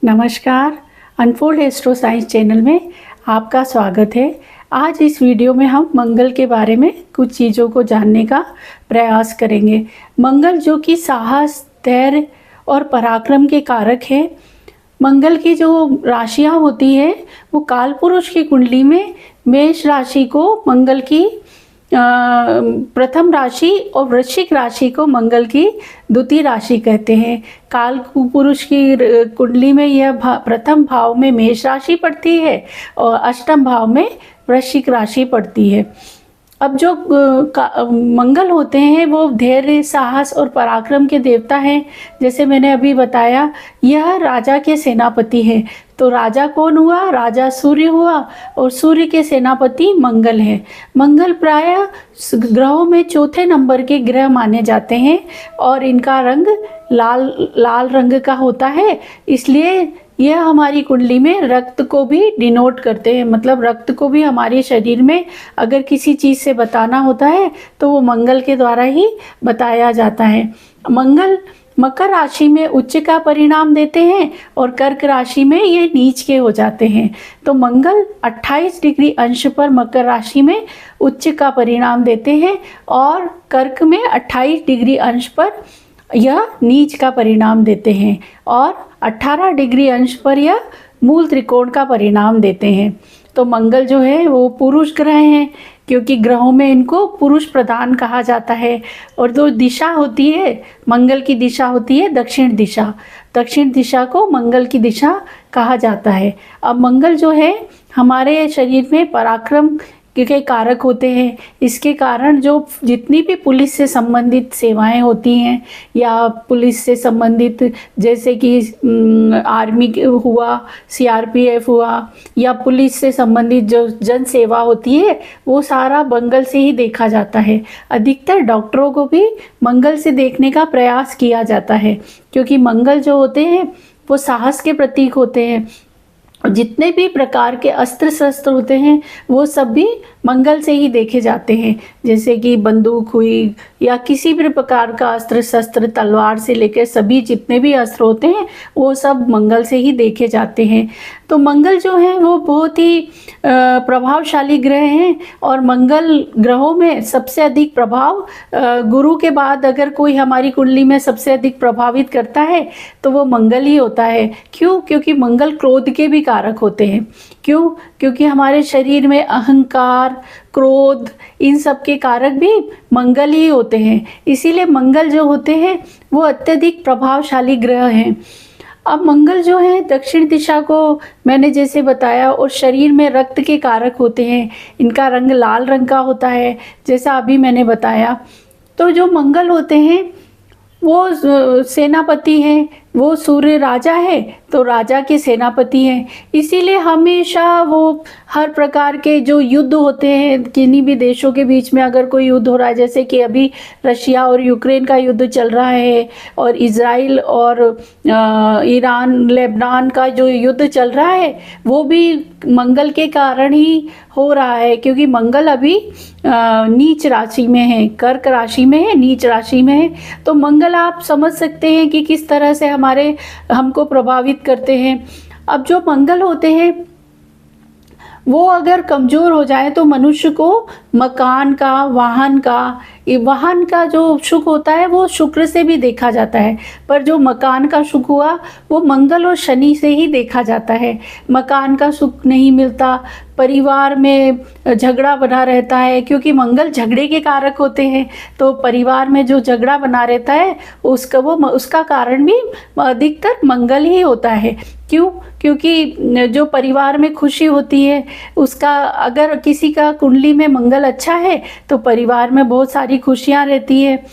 नमस्कार। Unfold astro science channel में आपका स्वागत है। आज इस वीडियो में हम मंगल के बारे में कुछ चीज़ों को जानने का प्रयास करेंगे। मंगल जो कि साहस, धैर्य और पराक्रम के कारक है। मंगल की जो राशियां होती है वो कालपुरुष की कुंडली में मेष राशि को मंगल की प्रथम राशि और वृश्चिक राशि को मंगल की द्वितीय राशि कहते हैं। काल पुरुष की कुंडली में यह प्रथम भाव में मेष राशि पड़ती है और अष्टम भाव में वृश्चिक राशि पड़ती है। अब जो मंगल होते हैं वो धैर्य, साहस और पराक्रम के देवता हैं। जैसे मैंने अभी बताया, यह राजा के सेनापति हैं। तो राजा कौन हुआ? राजा सूर्य हुआ और सूर्य के सेनापति मंगल है। मंगल प्रायः ग्रहों में चौथे नंबर के ग्रह माने जाते हैं और इनका रंग लाल रंग का होता है। इसलिए यह हमारी कुंडली में रक्त को भी डिनोट करते हैं। मतलब रक्त को भी हमारे शरीर में अगर किसी चीज़ से बताना होता है तो वो मंगल के द्वारा ही बताया जाता है। मंगल मकर राशि में उच्च का परिणाम देते हैं और कर्क राशि में ये नीच के हो जाते हैं। तो मंगल 28 डिग्री अंश पर मकर राशि में उच्च का परिणाम देते हैं और कर्क में 28 डिग्री अंश पर यह नीच का परिणाम देते हैं और 18 डिग्री अंश पर यह मूल त्रिकोण का परिणाम देते हैं। तो मंगल जो है वो पुरुष ग्रह हैं, क्योंकि ग्रहों में इनको पुरुष प्रधान कहा जाता है। और जो दिशा होती है मंगल की दिशा होती है दक्षिण दिशा। दक्षिण दिशा को मंगल की दिशा कहा जाता है। अब मंगल जो है हमारे शरीर में पराक्रम के कारक होते हैं। इसके कारण जो जितनी भी पुलिस से संबंधित सेवाएं होती हैं या पुलिस से संबंधित जैसे कि आर्मी हुआ, सीआरपीएफ हुआ या पुलिस से संबंधित जो जन सेवा होती है वो सारा मंगल से ही देखा जाता है। अधिकतर डॉक्टरों को भी मंगल से देखने का प्रयास किया जाता है, क्योंकि मंगल जो होते हैं वो साहस के प्रतीक होते हैं। जितने भी प्रकार के अस्त्र शस्त्र होते हैं वो सब भी मंगल से ही देखे जाते हैं। जैसे कि बंदूक हुई या किसी भी प्रकार का अस्त्र शस्त्र, तलवार से लेकर सभी जितने भी अस्त्र होते हैं वो सब मंगल से ही देखे जाते हैं। तो मंगल जो है वो बहुत ही प्रभावशाली ग्रह हैं और मंगल ग्रहों में सबसे अधिक प्रभाव गुरु के बाद अगर कोई हमारी कुंडली में सबसे अधिक प्रभावित करता है तो वो मंगल ही होता है। क्यों? क्योंकि मंगल क्रोध के भी कारक होते हैं। क्यों? क्योंकि हमारे शरीर में अहंकार, क्रोध, इन सब के कारक भी मंगल ही होते हैं। इसीलिए मंगल जो होते हैं वो अत्यधिक प्रभावशाली ग्रह हैं। अब मंगल जो है दक्षिण दिशा को मैंने जैसे बताया और शरीर में रक्त के कारक होते हैं। इनका रंग लाल रंग का होता है जैसा अभी मैंने बताया। तो जो मंगल होते हैं वो सेनापति हैं, वो सूर्य राजा है तो राजा के सेनापति हैं। इसीलिए हमेशा वो हर प्रकार के जो युद्ध होते हैं किन्हीं भी देशों के बीच में, अगर कोई युद्ध हो रहा है जैसे कि अभी रशिया और यूक्रेन का युद्ध चल रहा है और इज़राइल और ईरान लेबनान का जो युद्ध चल रहा है वो भी मंगल के कारण ही हो रहा है, क्योंकि मंगल अभी नीच राशि में है, कर्क राशि में है, नीच राशि में है। तो मंगल आप समझ सकते हैं कि किस तरह से हमको प्रभावित करते हैं। अब जो मंगल होते हैं वो अगर कमज़ोर हो जाए तो मनुष्य को मकान का, वाहन का जो सुख होता है वो शुक्र से भी देखा जाता है। पर जो मकान का सुख हुआ वो मंगल और शनि से ही देखा जाता है। मकान का सुख नहीं मिलता, परिवार में झगड़ा बना रहता है, क्योंकि मंगल झगड़े के कारक होते हैं। तो परिवार में जो झगड़ा बना रहता है उसका कारण भी अधिकतर मंगल ही होता है। क्यों? क्योंकि जो परिवार में खुशी होती है उसका, अगर किसी का कुंडली में मंगल अच्छा है तो परिवार में बहुत सारी खुशियाँ रहती है।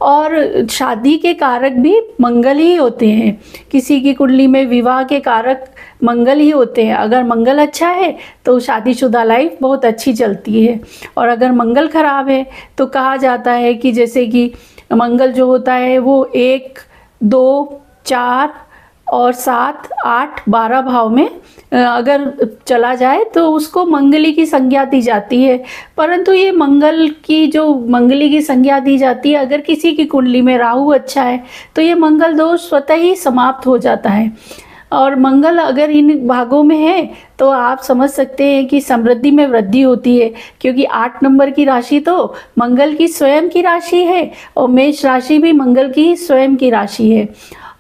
और शादी के कारक भी मंगल ही होते हैं। किसी की कुंडली में विवाह के कारक मंगल ही होते हैं। अगर मंगल अच्छा है तो शादीशुदा लाइफ बहुत अच्छी चलती है, और अगर मंगल खराब है तो कहा जाता है कि जैसे कि मंगल जो होता है वो 1, 2, 4 और 7, 8, 12 भाव में अगर चला जाए तो उसको मंगली की संज्ञा दी जाती है। परंतु ये मंगली की संज्ञा दी जाती है, अगर किसी की कुंडली में राहु अच्छा है तो ये मंगल दोष स्वतः ही समाप्त हो जाता है। और मंगल अगर इन भागों में है तो आप समझ सकते हैं कि समृद्धि में वृद्धि होती है, क्योंकि 8 नंबर की राशि तो मंगल की स्वयं की राशि है और मेष राशि भी मंगल की स्वयं की राशि है।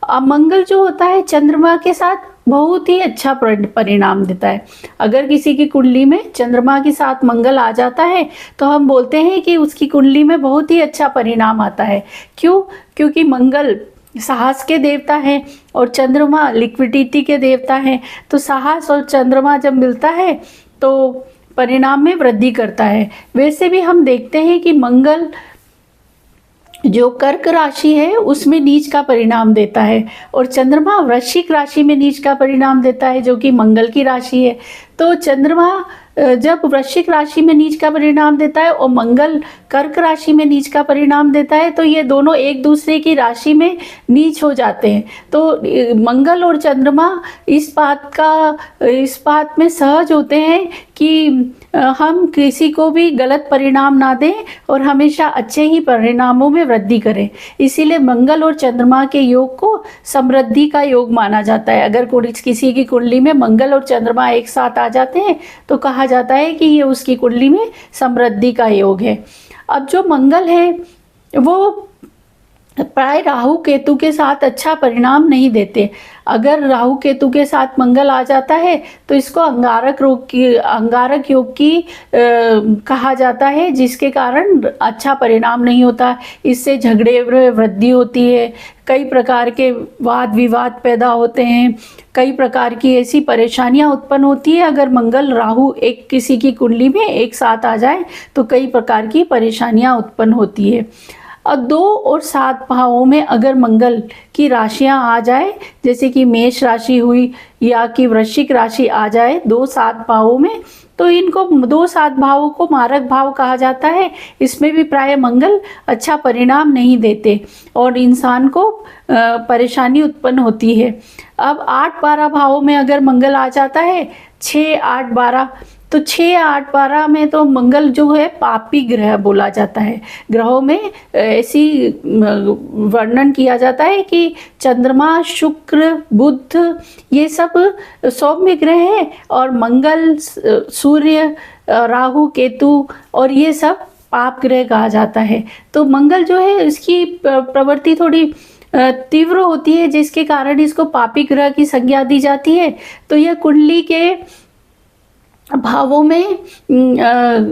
अब मंगल जो होता है चंद्रमा के साथ बहुत ही अच्छा परिणाम देता है। अगर किसी की कुंडली में चंद्रमा के साथ मंगल आ जाता है तो हम बोलते हैं कि उसकी कुंडली में बहुत ही अच्छा परिणाम आता है। क्यों? क्योंकि मंगल साहस के देवता हैं और चंद्रमा लिक्विडिटी के देवता हैं। तो साहस और चंद्रमा जब मिलता है तो परिणाम में वृद्धि करता है। वैसे भी हम देखते हैं कि मंगल जो कर्क राशि है उसमें नीच का परिणाम देता है और चंद्रमा वृश्चिक राशि में नीच का परिणाम देता है, जो कि मंगल की राशि है। तो चंद्रमा जब वृश्चिक राशि में नीच का परिणाम देता है और मंगल कर्क राशि में नीच का परिणाम देता है, तो ये दोनों एक दूसरे की राशि में नीच हो जाते हैं। तो मंगल और चंद्रमा इस बात में सहज होते हैं कि हम किसी को भी गलत परिणाम ना दें और हमेशा अच्छे ही परिणामों में वृद्धि करें। इसीलिए मंगल और चंद्रमा के योग को समृद्धि का योग माना जाता है। अगर किसी की कुंडली में मंगल और चंद्रमा एक साथ आ जाते हैं तो कहा जाता है कि ये उसकी कुंडली में समृद्धि का योग है। अब जो मंगल है वो प्राय राहु केतु के साथ अच्छा परिणाम नहीं देते। अगर राहु केतु के साथ मंगल आ जाता है तो इसको अंगारक योग की कहा जाता है, जिसके कारण अच्छा परिणाम नहीं होता। इससे झगड़े में वृद्धि होती है, कई प्रकार के वाद विवाद पैदा होते हैं, कई प्रकार की ऐसी परेशानियां उत्पन्न होती है। अगर मंगल राहु एक किसी की कुंडली में एक साथ आ जाए तो कई प्रकार की परेशानियां उत्पन्न होती है। और 2 और 7 भावों में अगर मंगल की राशियां आ जाए, जैसे कि मेष राशि हुई या कि वृश्चिक राशि आ जाए 2-7 भावों में, तो इनको 2-7 भावों को मारक भाव कहा जाता है। इसमें भी प्राय मंगल अच्छा परिणाम नहीं देते और इंसान को परेशानी उत्पन्न होती है। अब 8-12 भावों में अगर मंगल आ जाता है 6-8-12, तो 6-8-12 में तो मंगल जो है पापी ग्रह बोला जाता है। ग्रहों में ऐसी वर्णन किया जाता है कि चंद्रमा, शुक्र, बुध ये सब सौम्य ग्रह हैं और मंगल, सूर्य, राहु, केतु और ये सब पाप ग्रह कहा जाता है। तो मंगल जो है इसकी प्रवृत्ति थोड़ी तीव्र होती है, जिसके कारण इसको पापी ग्रह की संज्ञा दी जाती है। तो यह कुंडली के भावों में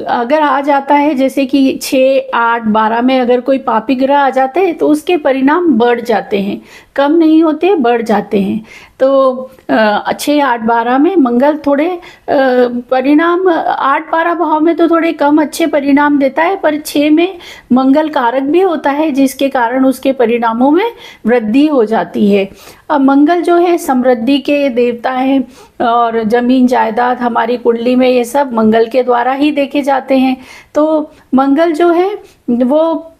अगर आ जाता है, जैसे कि 6-8-12 में अगर कोई पापी ग्रह आ जाते हैं तो उसके परिणाम बढ़ जाते हैं, कम नहीं होते, बढ़ जाते हैं। तो 6-8-12 में मंगल थोड़े परिणाम 8-12 भाव में तो थोड़े कम अच्छे परिणाम देता है, पर 6 में मंगल कारक भी होता है, जिसके कारण उसके परिणामों में वृद्धि हो जाती है। अब मंगल जो है समृद्धि के देवता है और जमीन जायदाद हमारी कुंडली में ये सब मंगल के द्वारा ही देखे जाते हैं। तो मंगल जो है वो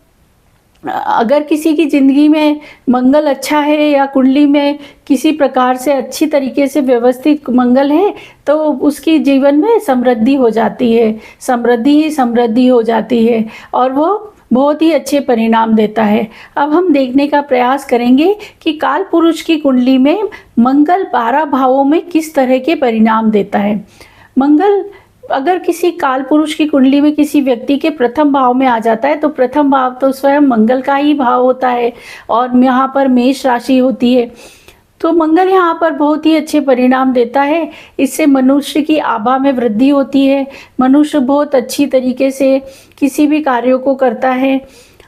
अगर किसी की ज़िंदगी में मंगल अच्छा है या कुंडली में किसी प्रकार से अच्छी तरीके से व्यवस्थित मंगल है तो उसकी जीवन में समृद्धि हो जाती है, समृद्धि ही समृद्धि हो जाती है और वो बहुत ही अच्छे परिणाम देता है। अब हम देखने का प्रयास करेंगे कि काल पुरुष की कुंडली में मंगल 12 भावों में किस तरह के परिणाम देता है। मंगल अगर किसी काल पुरुष की कुंडली में किसी व्यक्ति के प्रथम भाव में आ जाता है तो प्रथम भाव तो स्वयं मंगल का ही भाव होता है और यहाँ पर मेष राशि होती है। तो मंगल यहाँ पर बहुत ही अच्छे परिणाम देता है। इससे मनुष्य की आभा में वृद्धि होती है, मनुष्य बहुत अच्छी तरीके से किसी भी कार्यों को करता है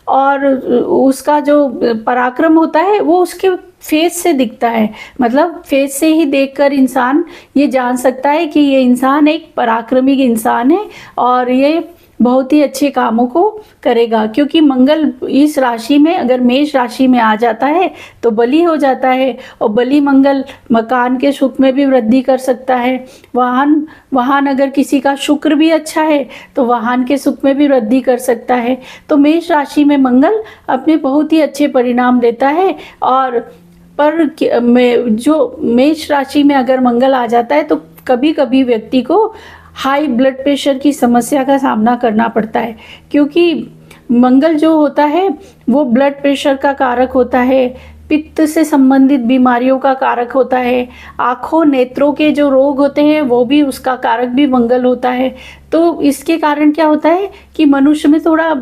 और उसका जो पराक्रम होता है वो उसके फेस से दिखता है। मतलब फेस से ही देखकर इंसान ये जान सकता है कि ये इंसान एक पराक्रमी इंसान है और ये बहुत ही अच्छे कामों को करेगा, क्योंकि मंगल इस राशि में अगर मेष राशि में आ जाता है तो बली हो जाता है और बली मंगल मकान के सुख में भी वृद्धि कर सकता है। वाहन अगर किसी का शुक्र भी अच्छा है तो वाहन के सुख में भी वृद्धि कर सकता है। तो मेष राशि में मंगल अपने बहुत ही अच्छे परिणाम देता है और जो मेष राशि में अगर मंगल आ जाता है तो कभी कभी व्यक्ति को हाई ब्लड प्रेशर की समस्या का सामना करना पड़ता है, क्योंकि मंगल जो होता है वो ब्लड प्रेशर का कारक होता है, पित्त से संबंधित बीमारियों का कारक होता है। आँखों नेत्रों के जो रोग होते हैं वो भी उसका कारक भी मंगल होता है। तो इसके कारण क्या होता है कि मनुष्य में थोड़ा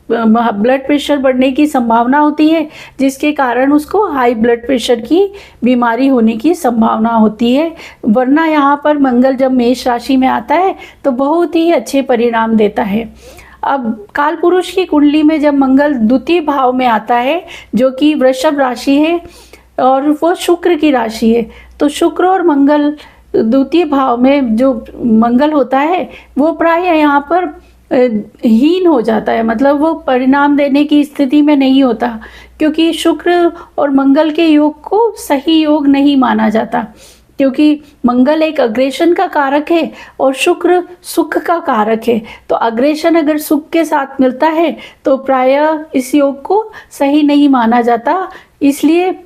ब्लड प्रेशर बढ़ने की संभावना होती है, जिसके कारण उसको हाई ब्लड प्रेशर की बीमारी होने की संभावना होती है। वरना यहाँ पर मंगल जब मेष राशि में आता है तो बहुत ही अच्छे परिणाम देता है। अब काल पुरुष की कुंडली में जब मंगल द्वितीय भाव में आता है, जो कि वृषभ राशि है और वो शुक्र की राशि है, तो शुक्र और मंगल द्वितीय भाव में जो मंगल होता है वो प्राय यहाँ पर हीन हो जाता है, मतलब वो परिणाम देने की स्थिति में नहीं होता, क्योंकि शुक्र और मंगल के योग को सही योग नहीं माना जाता, क्योंकि मंगल एक अग्रेशन का कारक है और शुक्र सुख का कारक है। तो अग्रेशन अगर सुख के साथ मिलता है तो प्रायः इस योग को सही नहीं माना जाता। इसलिए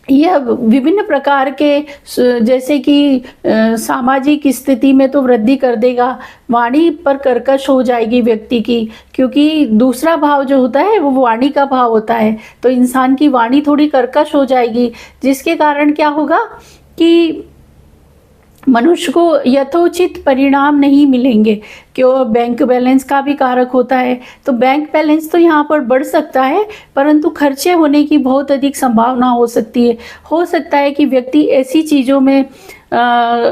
यह विभिन्न प्रकार के जैसे कि सामाजिक स्थिति में तो वृद्धि कर देगा, वाणी पर कर्कश हो जाएगी व्यक्ति की, क्योंकि दूसरा भाव जो होता है वो वाणी का भाव होता है, तो इंसान की वाणी थोड़ी कर्कश हो जाएगी, जिसके कारण क्या होगा कि मनुष्य को यथोचित परिणाम नहीं मिलेंगे। क्यों? बैंक बैलेंस का भी कारक होता है, तो बैंक बैलेंस तो यहाँ पर बढ़ सकता है, परंतु खर्चे होने की बहुत अधिक संभावना हो सकती है। हो सकता है कि व्यक्ति ऐसी चीज़ों में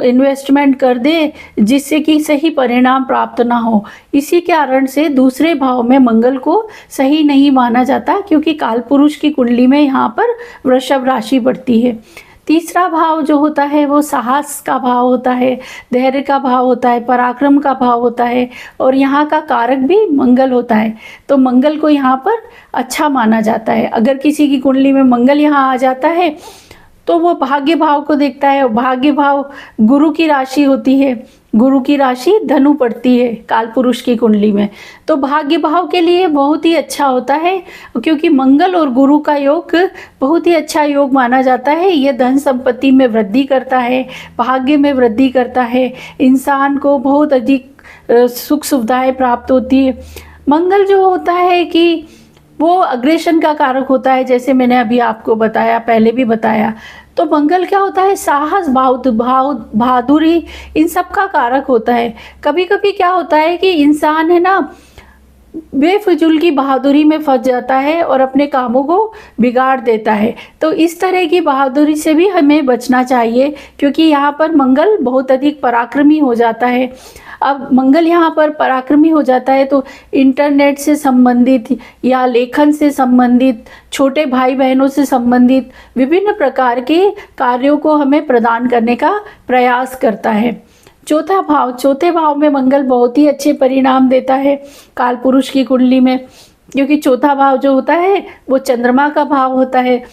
इन्वेस्टमेंट कर दे जिससे कि सही परिणाम प्राप्त ना हो। इसी कारण से दूसरे भाव में मंगल को सही नहीं माना जाता, क्योंकि कालपुरुष की कुंडली में यहाँ पर वृषभ राशि बढ़ती है। तीसरा भाव जो होता है वो साहस का भाव होता है, धैर्य का भाव होता है, पराक्रम का भाव होता है, और यहाँ का कारक भी मंगल होता है। तो मंगल को यहाँ पर अच्छा माना जाता है। अगर किसी की कुंडली में मंगल यहाँ आ जाता है तो वो भाग्य भाव को देखता है। भाग्य भाव गुरु की राशि होती है, गुरु की राशि धनु पड़ती है कालपुरुष की कुंडली में, तो भाग्य भाव के लिए बहुत ही अच्छा होता है, क्योंकि मंगल और गुरु का योग बहुत ही अच्छा योग माना जाता है। यह धन संपत्ति में वृद्धि करता है, भाग्य में वृद्धि करता है, इंसान को बहुत अधिक सुख सुविधाएं प्राप्त होती है। मंगल जो होता है कि वो अग्रेशन का कारक होता है, जैसे मैंने अभी आपको बताया, पहले भी बताया। तो मंगल क्या होता है? साहस, बहादुरी, इन सब का कारक होता है। कभी कभी क्या होता है कि इंसान है ना बेफिजूल की बहादुरी में फंस जाता है और अपने कामों को बिगाड़ देता है। तो इस तरह की बहादुरी से भी हमें बचना चाहिए, क्योंकि यहाँ पर मंगल बहुत अधिक पराक्रमी हो जाता है। अब मंगल यहाँ पर पराक्रमी हो जाता है तो इंटरनेट से संबंधित या लेखन से संबंधित, छोटे भाई बहनों से संबंधित विभिन्न प्रकार के कार्यों को हमें प्रदान करने का प्रयास करता है। चौथे भाव में मंगल बहुत ही अच्छे परिणाम देता है कालपुरुष की कुंडली में, क्योंकि चौथा भाव जो होता है वो चंद्रमा का भाव होता है,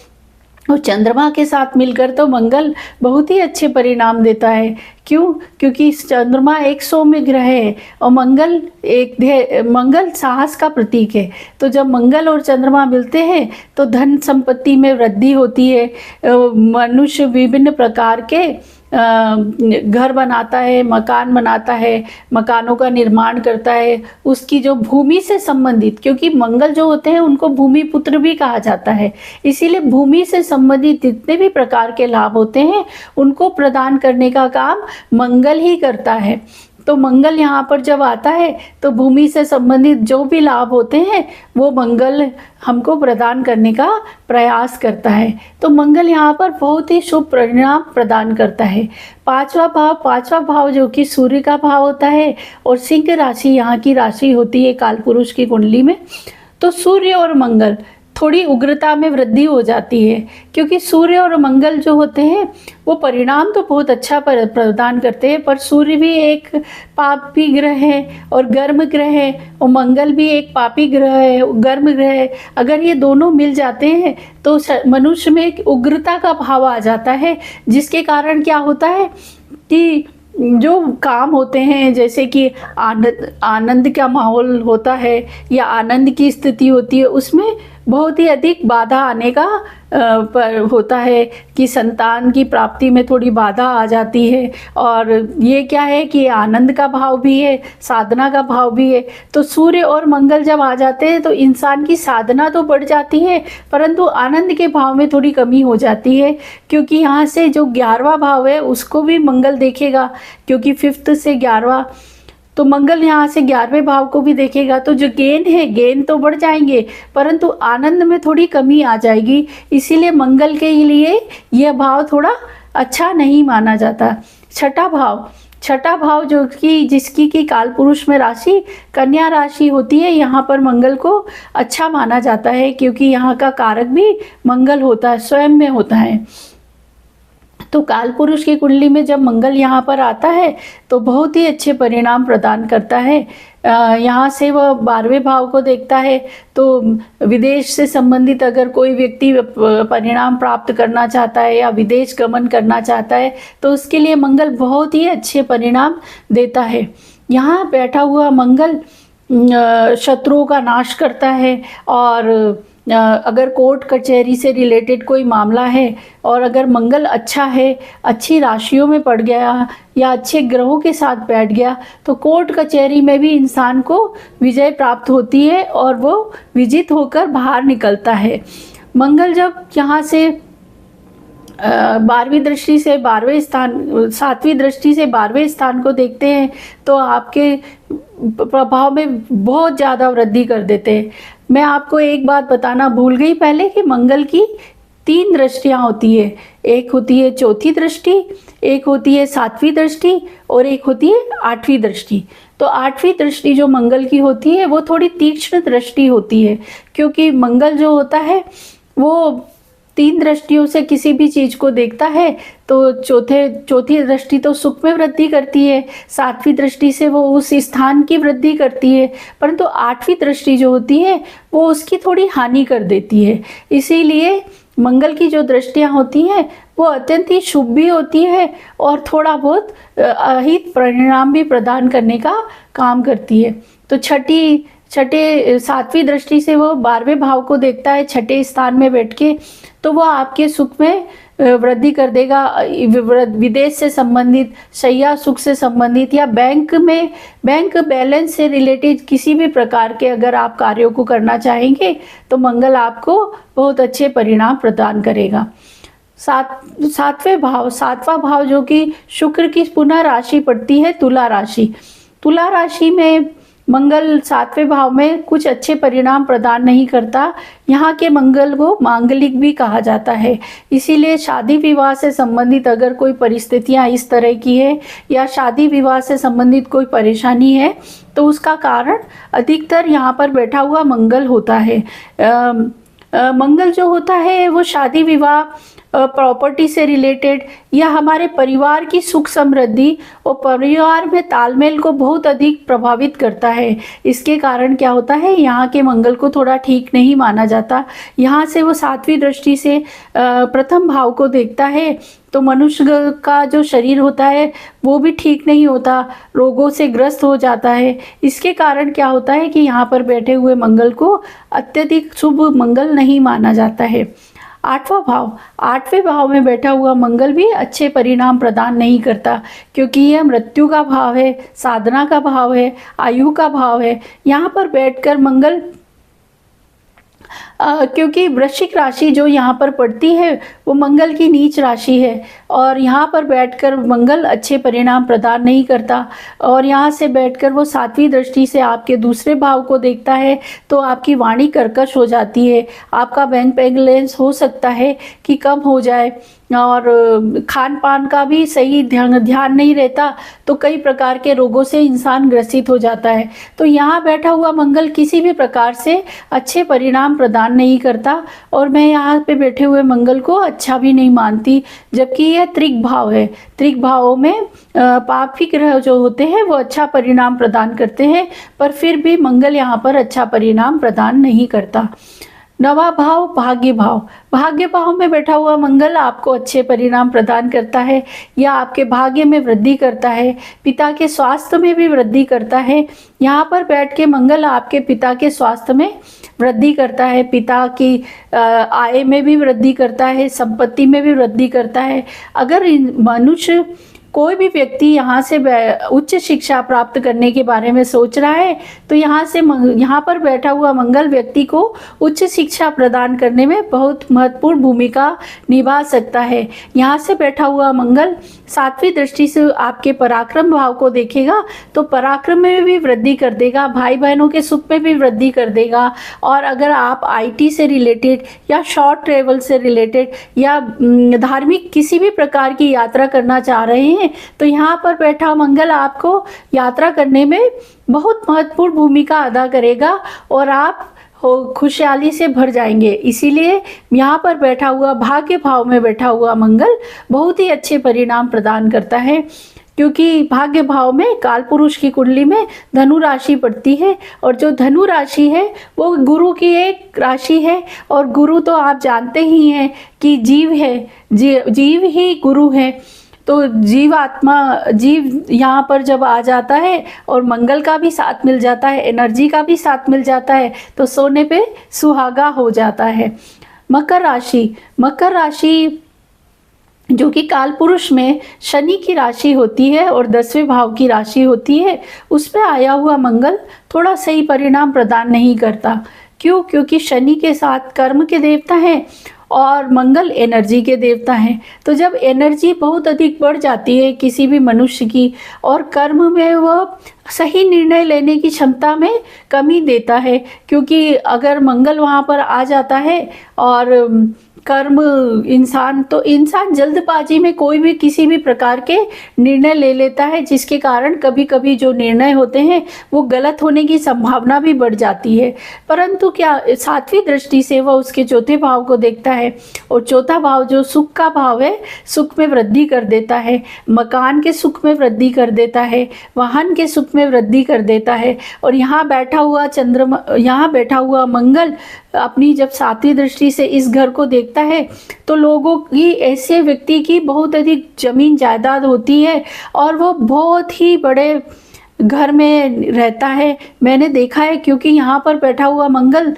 और चंद्रमा के साथ मिलकर तो मंगल बहुत ही अच्छे परिणाम देता है। क्यों? क्योंकि चंद्रमा एक सौम्य ग्रह है और मंगल साहस का प्रतीक है। तो जब मंगल और चंद्रमा मिलते हैं तो धन संपत्ति में वृद्धि होती है। मनुष्य विभिन्न प्रकार के घर बनाता है, मकान बनाता है, मकानों का निर्माण करता है। उसकी जो भूमि से संबंधित, क्योंकि मंगल जो होते हैं उनको भूमि पुत्र भी कहा जाता है, इसीलिए भूमि से संबंधित जितने भी प्रकार के लाभ होते हैं उनको प्रदान करने का काम मंगल ही करता है। तो मंगल यहाँ पर जब आता है तो भूमि से संबंधित जो भी लाभ होते हैं वो मंगल हमको प्रदान करने का प्रयास करता है। तो मंगल यहाँ पर बहुत ही शुभ परिणाम प्रदान करता है। पांचवा भाव जो कि सूर्य का भाव होता है और सिंह राशि यहाँ की राशि होती है कालपुरुष की कुंडली में। तो सूर्य और मंगल थोड़ी उग्रता में वृद्धि हो जाती है, क्योंकि सूर्य और मंगल जो होते हैं वो परिणाम तो बहुत अच्छा प्रदान करते हैं, पर सूर्य भी एक पापी ग्रह है और गर्म ग्रह है, और मंगल भी एक पापी ग्रह है, गर्म ग्रह है। अगर ये दोनों मिल जाते हैं तो मनुष्य में एक उग्रता का भाव आ जाता है, जिसके कारण क्या होता है कि जो काम होते हैं, जैसे कि आनंद का माहौल होता है या आनंद की स्थिति होती है, उसमें बहुत ही अधिक बाधा आने का पर होता है कि संतान की प्राप्ति में थोड़ी बाधा आ जाती है। और ये क्या है कि आनंद का भाव भी है, साधना का भाव भी है। तो सूर्य और मंगल जब आ जाते हैं तो इंसान की साधना तो बढ़ जाती है, परंतु आनंद के भाव में थोड़ी कमी हो जाती है, क्योंकि यहाँ से जो 11वां भाव है उसको भी मंगल देखेगा, क्योंकि 5th से 11वां, तो मंगल यहाँ से 11वें भाव को भी देखेगा। तो जो गेन है, गेन तो बढ़ जाएंगे, परंतु आनंद में थोड़ी कमी आ जाएगी। इसीलिए मंगल के लिए यह भाव थोड़ा अच्छा नहीं माना जाता। छठा भाव जो कि जिसकी की काल पुरुष में राशि कन्या राशि होती है, यहाँ पर मंगल को अच्छा माना जाता है, क्योंकि यहाँ का कारक भी मंगल होता है, स्वयं में होता है। तो काल पुरुष की कुंडली में जब मंगल यहाँ पर आता है तो बहुत ही अच्छे परिणाम प्रदान करता है। यहाँ से वह 12वें भाव को देखता है, तो विदेश से संबंधित अगर कोई व्यक्ति परिणाम प्राप्त करना चाहता है या विदेश गमन करना चाहता है तो उसके लिए मंगल बहुत ही अच्छे परिणाम देता है। यहाँ बैठा हुआ मंगल शत्रुओं का नाश करता है, और अगर कोर्ट कचहरी से रिलेटेड कोई मामला है और अगर मंगल अच्छा है, अच्छी राशियों में पड़ गया या अच्छे ग्रहों के साथ बैठ गया, तो कोर्ट कचहरी में भी इंसान को विजय प्राप्त होती है और वो विजित होकर बाहर निकलता है। मंगल जब यहाँ से 12वीं दृष्टि से 12वें स्थान, 7वीं दृष्टि से 12वें स्थान को देखते हैं तो आपके प्रभाव में बहुत ज़्यादा वृद्धि कर देते हैं। मैं आपको एक बात बताना भूल गई पहले कि मंगल की 3 दृष्टियाँ होती है। एक होती है चौथी दृष्टि, एक होती है 7वीं दृष्टि और एक होती है 8वीं दृष्टि। तो 8वीं दृष्टि जो मंगल की होती है वो थोड़ी तीक्ष्ण दृष्टि होती है, क्योंकि मंगल जो होता है वो 3 दृष्टियों से किसी भी चीज़ को देखता है। तो चौथी दृष्टि तो सुख में वृद्धि करती है, 7वीं दृष्टि से वो उस स्थान की वृद्धि करती है, परंतु 8वीं दृष्टि जो होती है वो उसकी थोड़ी हानि कर देती है। इसीलिए मंगल की जो दृष्टियाँ होती हैं वो अत्यंत ही शुभ भी होती है और थोड़ा बहुत अहित परिणाम भी प्रदान करने का काम करती है। तो 7वीं दृष्टि से वो 12वें भाव को देखता है 6ठे स्थान में बैठ के, तो वो आपके सुख में वृद्धि कर देगा। विदेश से संबंधित, शैया सुख से संबंधित या बैंक बैलेंस से रिलेटेड किसी भी प्रकार के अगर आप कार्यों को करना चाहेंगे तो मंगल आपको बहुत अच्छे परिणाम प्रदान करेगा। सातवां भाव जो कि शुक्र की पुनः राशि पड़ती है तुला राशि। तुला राशि में मंगल 7वें भाव में कुछ अच्छे परिणाम प्रदान नहीं करता। यहाँ के मंगल को मांगलिक भी कहा जाता है। इसीलिए शादी विवाह से संबंधित अगर कोई परिस्थितियाँ इस तरह की है या शादी विवाह से संबंधित कोई परेशानी है तो उसका कारण अधिकतर यहाँ पर बैठा हुआ मंगल होता है। मंगल जो होता है वो शादी विवाह, प्रॉपर्टी से रिलेटेड या हमारे परिवार की सुख समृद्धि और परिवार में तालमेल को बहुत अधिक प्रभावित करता है। इसके कारण क्या होता है, यहाँ के मंगल को थोड़ा ठीक नहीं माना जाता। यहाँ से वो 7वीं दृष्टि से प्रथम भाव को देखता है, तो मनुष्य का जो शरीर होता है वो भी ठीक नहीं होता, रोगों से ग्रस्त हो जाता है। इसके कारण क्या होता है कि यहाँ पर बैठे हुए मंगल को अत्यधिक शुभ मंगल नहीं माना जाता है। 8वें भाव में बैठा हुआ मंगल भी अच्छे परिणाम प्रदान नहीं करता, क्योंकि यह मृत्यु का भाव है, साधना का भाव है, आयु का भाव है। यहाँ पर बैठकर मंगल क्योंकि वृश्चिक राशि जो यहाँ पर पड़ती है वो मंगल की नीच राशि है और यहाँ पर बैठकर मंगल अच्छे परिणाम प्रदान नहीं करता। और यहाँ से बैठकर वो 7वीं दृष्टि से आपके दूसरे भाव को देखता है, तो आपकी वाणी कर्कश हो जाती है, आपका बैंक बैलेंस हो सकता है कि कम हो जाए और खान पान का भी सही ध्यान नहीं रहता, तो कई प्रकार के रोगों से इंसान ग्रसित हो जाता है। तो यहाँ बैठा हुआ मंगल किसी भी प्रकार से अच्छे परिणाम प्रदान नहीं करता और मैं यहाँ पे बैठे हुए मंगल को अच्छा भी नहीं मानती, जबकि यह त्रिक भाव है। त्रिक भावों में पापी ग्रह जो होते हैं वो अच्छा परिणाम प्रदान करते हैं, पर फिर भी मंगल यहाँ पर अच्छा परिणाम प्रदान नहीं करता। नवा भाव भाग्य भाव, भाग्य भाव में बैठा हुआ मंगल आपको अच्छे परिणाम प्रदान करता है या आपके भाग्य में वृद्धि करता है, पिता के स्वास्थ्य में भी वृद्धि करता है। यहाँ पर बैठ के मंगल आपके पिता के स्वास्थ्य में वृद्धि करता है, पिता की आय में भी वृद्धि करता है, संपत्ति में भी वृद्धि करता है। अगर मनुष्य कोई भी व्यक्ति यहाँ से उच्च शिक्षा प्राप्त करने के बारे में सोच रहा है तो यहाँ पर बैठा हुआ मंगल व्यक्ति को उच्च शिक्षा प्रदान करने में बहुत महत्वपूर्ण भूमिका निभा सकता है। यहाँ से बैठा हुआ मंगल सातवीं दृष्टि से आपके पराक्रम भाव को देखेगा तो पराक्रम में भी वृद्धि कर देगा, भाई बहनों के सुख में भी वृद्धि कर देगा। और अगर आप IT से रिलेटेड या शॉर्ट ट्रेवल से रिलेटेड या धार्मिक किसी भी प्रकार की यात्रा करना चाह रहे हैं तो यहाँ पर बैठा मंगल आपको यात्रा करने में बहुत महत्वपूर्ण भूमिका अदा करेगा और आप खुशहाली से भर जाएंगे। इसीलिए यहाँ पर बैठा हुआ भाग्य भाव में बैठा हुआ मंगल बहुत ही अच्छे परिणाम प्रदान करता है, क्योंकि भाग्य भाव में काल पुरुष की कुंडली में धनु राशि पड़ती है और जो धनु राशि है वो गुरु की एक राशि है। और गुरु तो आप जानते ही हैं कि जीव है, जीव ही गुरु है। तो जीव यहाँ पर जब आ जाता है और मंगल का भी साथ मिल जाता है, एनर्जी का भी साथ मिल जाता है तो सोने पे सुहागा हो जाता है। मकर राशि जो कि काल पुरुष में शनि की राशि होती है और 10वें भाव की राशि होती है, उसमें आया हुआ मंगल थोड़ा सही परिणाम प्रदान नहीं करता। क्यों? क्योंकि शनि के साथ कर्म के देवता हैं और मंगल एनर्जी के देवता हैं। तो जब एनर्जी बहुत अधिक बढ़ जाती है किसी भी मनुष्य की और कर्म में वह सही निर्णय लेने की क्षमता में कमी देता है, क्योंकि अगर मंगल वहाँ पर आ जाता है और कर्म इंसान जल्दबाजी में कोई भी किसी भी प्रकार के निर्णय ले लेता है, जिसके कारण कभी कभी जो निर्णय होते हैं वो गलत होने की संभावना भी बढ़ जाती है। परंतु क्या सातवीं दृष्टि से वह उसके चौथे भाव को देखता है और चौथा भाव जो सुख का भाव है, सुख में वृद्धि कर देता है, मकान के सुख में वृद्धि कर देता है, वाहन के सुख में वृद्धि कर देता है। और यहाँ बैठा हुआ मंगल अपनी जब सातवीं दृष्टि से इस घर को देखता है तो लोगों की, ऐसे व्यक्ति की बहुत अधिक जमीन जायदाद होती है और वो बहुत ही बड़े घर में रहता है। मैंने देखा है, क्योंकि यहाँ पर बैठा हुआ मंगल,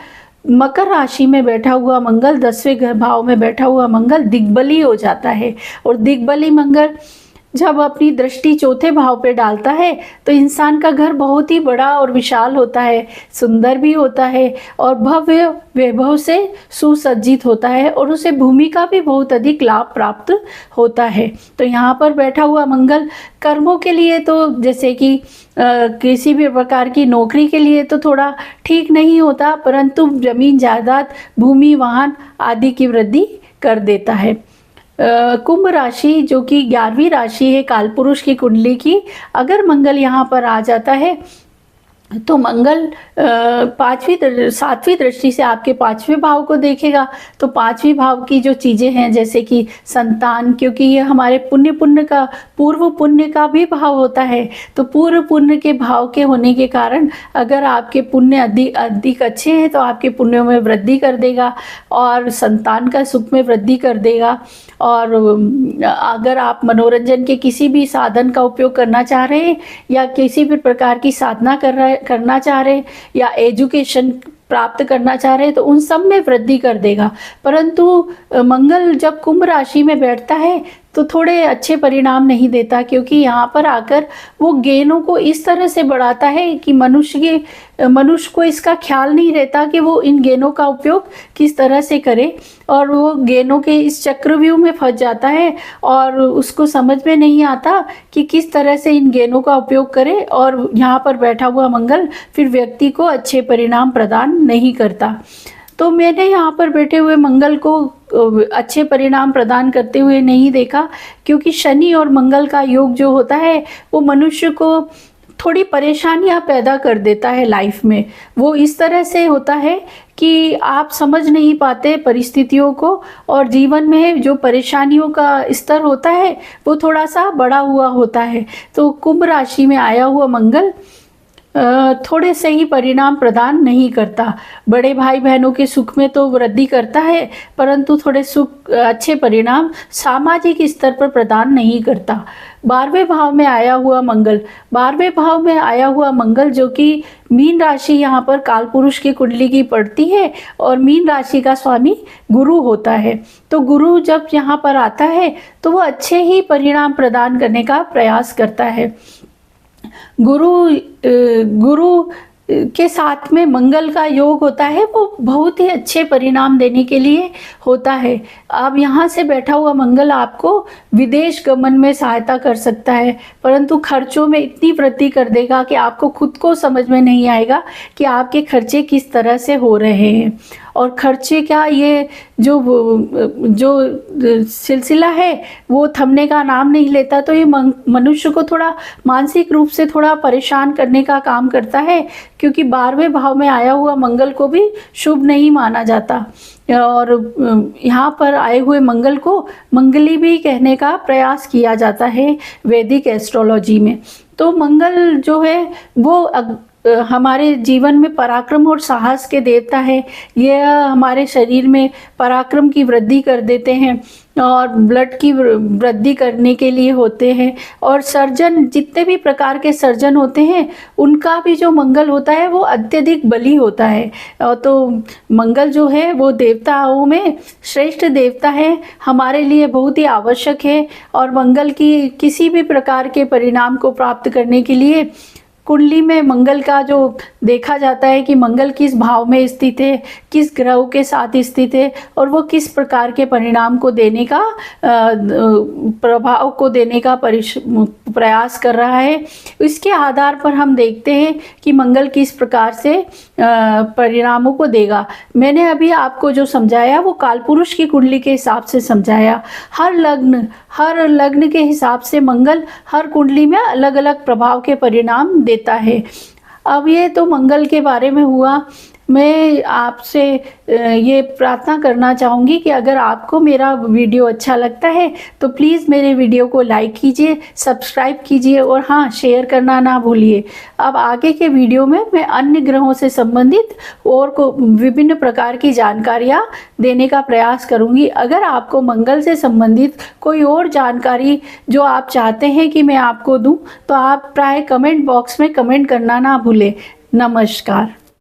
मकर राशि में बैठा हुआ मंगल, 10वें भाव में बैठा हुआ मंगल दिग्बली हो जाता है। और दिग्बली मंगल जब अपनी दृष्टि चौथे भाव पे डालता है तो इंसान का घर बहुत ही बड़ा और विशाल होता है, सुंदर भी होता है और भव्य वैभव से सुसज्जित होता है और उसे भूमि का भी बहुत अधिक लाभ प्राप्त होता है। तो यहाँ पर बैठा हुआ मंगल कर्मों के लिए तो जैसे कि किसी भी प्रकार की नौकरी के लिए तो थोड़ा ठीक नहीं होता, परंतु जमीन जायदाद, भूमि, वाहन आदि की वृद्धि कर देता है। कुंभ राशि जो कि 11वीं राशि है कालपुरुष की कुंडली की, अगर मंगल यहाँ पर आ जाता है तो मंगल सातवीं दृष्टि से आपके 5वें भाव को देखेगा। तो 5वें भाव की जो चीज़ें हैं जैसे कि संतान, क्योंकि ये हमारे पुण्य का पूर्व पुण्य का भी भाव होता है, तो पूर्व पुण्य के भाव के होने के कारण अगर आपके पुण्य अधिक अच्छे हैं तो आपके पुण्यों में वृद्धि कर देगा और संतान का सुख में वृद्धि कर देगा। और अगर आप मनोरंजन के किसी भी साधन का उपयोग करना चाह रहे हैं या किसी भी प्रकार की साधना करना चाह रहे हैं या एजुकेशन प्राप्त करना चाह रहे हैं तो उन सब में वृद्धि कर देगा। परंतु मंगल जब कुंभ राशि में बैठता है तो थोड़े अच्छे परिणाम नहीं देता, क्योंकि यहाँ पर आकर वो गेनों को इस तरह से बढ़ाता है कि मनुष्य को इसका ख्याल नहीं रहता कि वो इन गेनों का उपयोग किस तरह से करे और वो गेनों के इस चक्रव्यूह में फंस जाता है और उसको समझ में नहीं आता कि किस तरह से इन गेनों का उपयोग करे। और यहाँ पर बैठा हुआ मंगल फिर व्यक्ति को अच्छे परिणाम प्रदान नहीं करता। तो मैंने यहाँ पर बैठे हुए मंगल को अच्छे परिणाम प्रदान करते हुए नहीं देखा, क्योंकि शनि और मंगल का योग जो होता है वो मनुष्य को थोड़ी परेशानियां पैदा कर देता है लाइफ में। वो इस तरह से होता है कि आप समझ नहीं पाते परिस्थितियों को और जीवन में जो परेशानियों का स्तर होता है वो थोड़ा सा बढ़ा हुआ होता है। तो कुंभ राशि में आया हुआ मंगल थोड़े सही परिणाम प्रदान नहीं करता। बड़े भाई बहनों के सुख में तो वृद्धि करता है, परंतु थोड़े सुख अच्छे परिणाम सामाजिक स्तर पर प्रदान नहीं करता। 12वें भाव में आया हुआ मंगल, 12वें भाव में आया हुआ मंगल जो कि मीन राशि यहाँ पर कालपुरुष की कुंडली की पड़ती है और मीन राशि का स्वामी गुरु होता है। तो गुरु जब यहाँ पर आता है तो वो अच्छे ही परिणाम प्रदान करने का प्रयास करता है। गुरु के साथ में मंगल का योग होता है, वो बहुत ही अच्छे परिणाम देने के लिए होता है। अब यहाँ से बैठा हुआ मंगल आपको विदेश गमन में सहायता कर सकता है, परंतु खर्चों में इतनी वृद्धि कर देगा कि आपको खुद को समझ में नहीं आएगा कि आपके खर्चे किस तरह से हो रहे हैं। और खर्चे क्या, ये जो सिलसिला है वो थमने का नाम नहीं लेता। तो ये मनुष्य को थोड़ा मानसिक रूप से थोड़ा परेशान करने का काम करता है, क्योंकि 12वें भाव में आया हुआ मंगल को भी शुभ नहीं माना जाता। और यहाँ पर आए हुए मंगल को मंगली भी कहने का प्रयास किया जाता है वैदिक एस्ट्रोलॉजी में। तो मंगल जो है वो हमारे जीवन में पराक्रम और साहस के देवता है। यह हमारे शरीर में पराक्रम की वृद्धि कर देते हैं और ब्लड की वृद्धि करने के लिए होते हैं। और सर्जन, जितने भी प्रकार के सर्जन होते हैं उनका भी जो मंगल होता है वो अत्यधिक बली होता है। तो मंगल जो है वो देवताओं में श्रेष्ठ देवता है, हमारे लिए बहुत ही आवश्यक है। और मंगल की किसी भी प्रकार के परिणाम को प्राप्त करने के लिए कुंडली में मंगल का जो देखा जाता है कि मंगल किस भाव में स्थित है, किस ग्रह के साथ स्थित है और वो किस प्रकार के परिणाम को देने का प्रभाव को देने का प्रयास कर रहा है, इसके आधार पर हम देखते हैं कि मंगल किस प्रकार से परिणामों को देगा। मैंने अभी आपको जो समझाया वो कालपुरुष की कुंडली के हिसाब से समझाया। हर लग्न के हिसाब से मंगल हर कुंडली में अलग अलग प्रभाव के परिणाम देता है। अब ये तो मंगल के बारे में हुआ। मैं आपसे ये प्रार्थना करना चाहूँगी कि अगर आपको मेरा वीडियो अच्छा लगता है तो प्लीज़ मेरे वीडियो को लाइक कीजिए, सब्सक्राइब कीजिए और हाँ, शेयर करना ना भूलिए। अब आगे के वीडियो में मैं अन्य ग्रहों से संबंधित और को विभिन्न प्रकार की जानकारियाँ देने का प्रयास करूँगी। अगर आपको मंगल से संबंधित कोई और जानकारी जो आप चाहते हैं कि मैं आपको दूँ तो आप प्राय कमेंट बॉक्स में कमेंट करना ना भूलें। नमस्कार।